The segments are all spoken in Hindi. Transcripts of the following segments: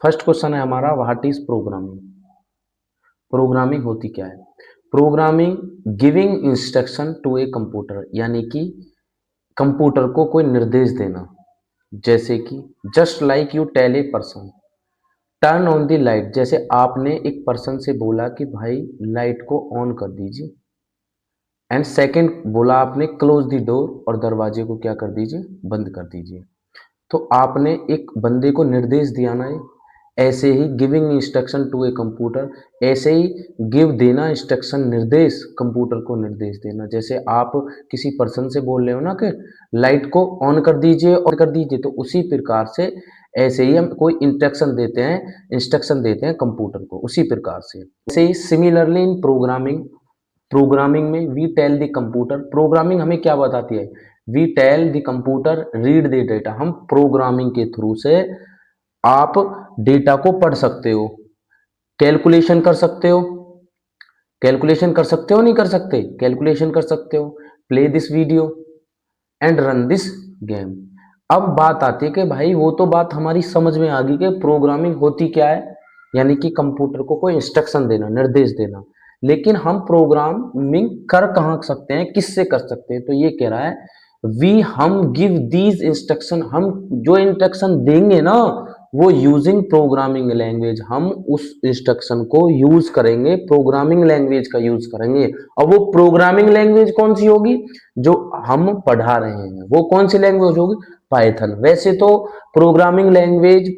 फर्स्ट क्वेश्चन है हमारा, व्हाट इज प्रोग्रामिंग। प्रोग्रामिंग होती क्या है? Programming giving instruction to a computer, यानी कि कंप्यूटर को कोई निर्देश देना। जैसे कि just like you tell a person turn on the light, जैसे आपने एक पर्सन से बोला कि भाई लाइट को ऑन कर दीजिए। एंड सेकंड बोला आपने क्लोज द डोर, और दरवाजे को क्या कर दीजिए, बंद कर दीजिए। तो आपने एक बंदे को निर्देश दिया ना। ऐसे ही giving instruction to a computer, ऐसे ही गिव देना इंस्ट्रक्शन, निर्देश, कंप्यूटर को निर्देश देना। जैसे आप किसी पर्सन से बोल रहे हो ना कि लाइट को ऑन कर दीजिए और कर दीजिए, तो उसी प्रकार से ऐसे ही हम कोई इंस्ट्रक्शन देते हैं कंप्यूटर को, उसी प्रकार से। ऐसे ही सिमिलरली इन प्रोग्रामिंग, प्रोग्रामिंग में we tell the computer, programming हमें क्या बताती है, we tell the computer read the data. हम प्रोग्रामिंग के थ्रू से आप डेटा को पढ़ सकते हो, कैलकुलेशन कर सकते हो, कैलकुलेशन कर सकते हो नहीं कर सकते, कैलकुलेशन कर सकते हो, play this video and run this game. अब बात आती है कि भाई वो तो बात हमारी समझ में आ गई कि प्रोग्रामिंग होती क्या है, यानी कि कंप्यूटर को कोई इंस्ट्रक्शन देना, निर्देश देना। लेकिन हम प्रोग्रामिंग कर कहाँ सकते हैं, किससे कर सकते हैं? तो ये कह रहा है वी हम गिव दीज इंस्ट्रक्शन, हम जो इंस्ट्रक्शन देंगे ना वो यूजिंग प्रोग्रामिंग लैंग्वेज, हम उस इंस्ट्रक्शन को यूज करेंगे, प्रोग्रामिंग लैंग्वेज का यूज करेंगे। और वो प्रोग्रामिंग लैंग्वेज कौन सी होगी जो हम पढ़ा रहे हैं, वो कौन सी लैंग्वेज होगी, पाइथन। वैसे तो प्रोग्रामिंग लैंग्वेज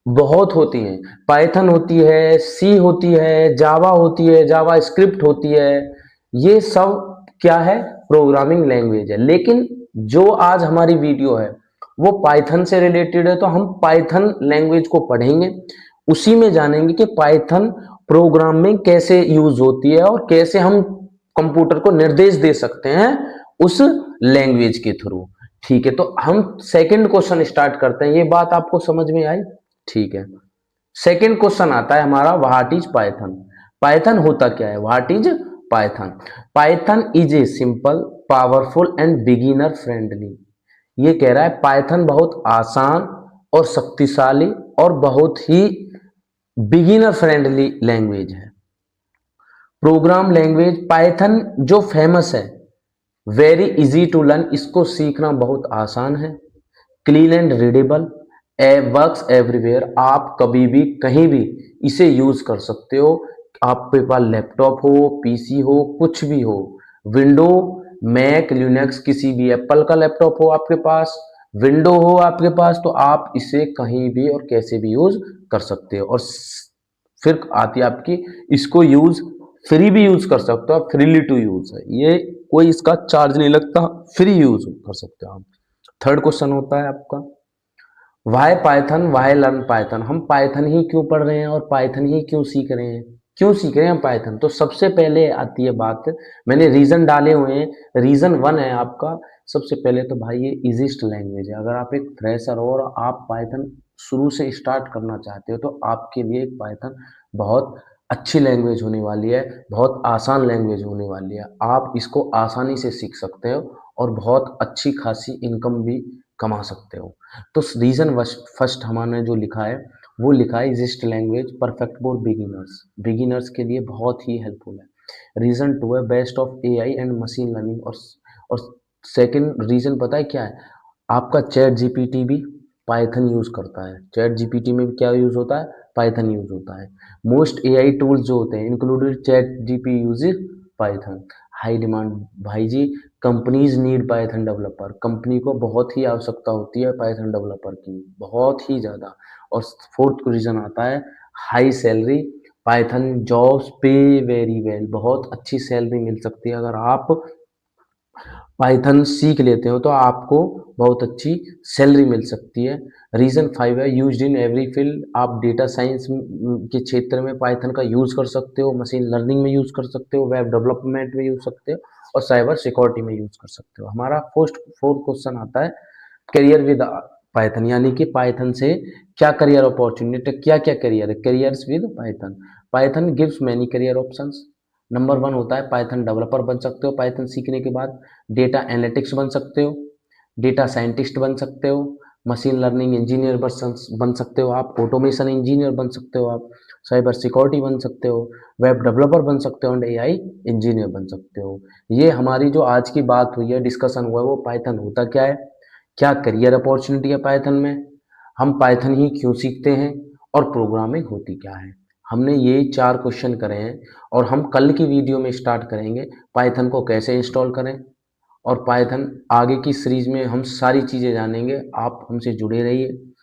बहुत होती हैं, पाइथन होती है, सी होती है, जावा होती है, जावा स्क्रिप्ट होती है, ये सब क्या है, प्रोग्रामिंग लैंग्वेज है। लेकिन जो आज हमारी वीडियो है वो पाइथन से रिलेटेड है, तो हम पाइथन लैंग्वेज को पढ़ेंगे, उसी में जानेंगे कि पाइथन प्रोग्राम में कैसे यूज होती है और कैसे हम कंप्यूटर को निर्देश दे सकते हैं उस लैंग्वेज के थ्रू। ठीक है, तो हम सेकंड क्वेश्चन स्टार्ट करते हैं। ये बात आपको समझ में आई? ठीक है, सेकंड क्वेश्चन आता है हमारा, व्हाट इज पाइथन। पाइथन होता क्या है, what is Python. Python is a simple powerful and beginner friendly. ये कह रहा है पाइथन बहुत आसान और शक्तिशाली और बहुत ही बिगिनर फ्रेंडली लैंग्वेज है। प्रोग्राम लैंग्वेज पाइथन जो फेमस है, वेरी इजी टू लर्न, इसको सीखना बहुत आसान है। Clean and readable, works everywhere, आप कभी भी कहीं भी इसे यूज कर सकते हो। आपके पास लैपटॉप हो, पीसी हो, कुछ भी हो, विंडो, मैक, लिनक्स, किसी भी एप्पल का लैपटॉप हो आपके पास, विंडो हो आपके पास, तो आप इसे कहीं भी और कैसे भी यूज कर सकते हो। और फिर आती है आपकी, इसको यूज फ्री भी यूज कर सकते हो आप, फ्रीली टू यूज है ये, कोई इसका चार्ज नहीं लगता, फ्री यूज कर सकते हो आप। थर्ड क्वेश्चन होता है आपका, why Python, why learn Python. हम पाइथन ही क्यों पढ़ रहे हैं और पाइथन ही क्यों सीख रहे हैं, क्यों सीख रहे हैं हम पाइथन? तो सबसे पहले आती है बात, मैंने रीजन डाले हुए हैं। रीजन वन है आपका, सबसे पहले तो भाई ये इजीस्ट लैंग्वेज है। अगर आप एक फ्रेशर हो और आप पाइथन शुरू से स्टार्ट करना चाहते हो तो आपके लिए एक पाइथन बहुत अच्छी लैंग्वेज होने वाली है, बहुत आसान लैंग्वेज होने वाली है। आप इसको आसानी से सीख सकते हो और बहुत अच्छी खासी इनकम भी कमा सकते हो। तो रीजन फर्स्ट हमारे जो लिखा है वो लिखा है easiest language perfect for beginners, beginners के लिए बहुत ही हेल्पफुल है। रीजन टू है best of AI and machine learning, और सेकंड रीजन पता है क्या है, आपका चैट जीपीटी भी पाइथन यूज करता है। चैट जीपीटी में भी क्या यूज होता है, पाइथन यूज होता है। मोस्ट एआई टूल्स जो होते हैं included chat GP use Python. High demand, भाई जी companies need Python developer, company को बहुत ही आवश्यकता होती है पाइथन डेवलपर की, बहुत ही ज़्यादा। और फोर्थ रीजन आता है हाई सैलरी, पाइथन जॉब्स पे वेरी वेल, बहुत अच्छी सैलरी मिल सकती है अगर आप पाइथन सीख लेते हो, तो आपको बहुत अच्छी सैलरी मिल सकती है। रीजन फाइव है यूज्ड इन एवरी फील्ड, आप डेटा साइंस के क्षेत्र में पाइथन का यूज कर सकते हो, मशीन लर्निंग में यूज कर सकते हो, वेब डेवलपमेंट में यूज सकते हो और साइबर सिक्योरिटी में यूज कर सकते हो। हमारा फोर्थ क्वेश्चन आता है करियर विद पाइथन, यानी कि पाइथन से क्या करियर अपॉर्चुनिटी, क्या क्या करियर है, careers with Python. Python gives many career options. Number one होता है पाइथन डेवलपर बन सकते हो पाइथन सीखने के बाद, डेटा एनालिटिक्स बन सकते हो, डेटा साइंटिस्ट बन सकते हो, मशीन लर्निंग इंजीनियर बन सकते हो आप, ऑटोमेशन इंजीनियर बन सकते हो आप, साइबर सिक्योरिटी बन सकते हो, वेब डेवलपर बन सकते हो एंड एआई इंजीनियर बन सकते हो। ये हमारी जो आज की बात हुई है, डिस्कशन हुआ है, वो पाइथन होता क्या है, क्या करियर अपॉर्चुनिटी है पाइथन में, हम पाइथन ही क्यों सीखते हैं और प्रोग्रामिंग होती क्या है। हमने ये 4 क्वेश्चन करे हैं और हम कल की वीडियो में स्टार्ट करेंगे पाइथन को कैसे इंस्टॉल करें और पाइथन आगे की सीरीज में हम सारी चीज़ें जानेंगे। आप हमसे जुड़े रहिए।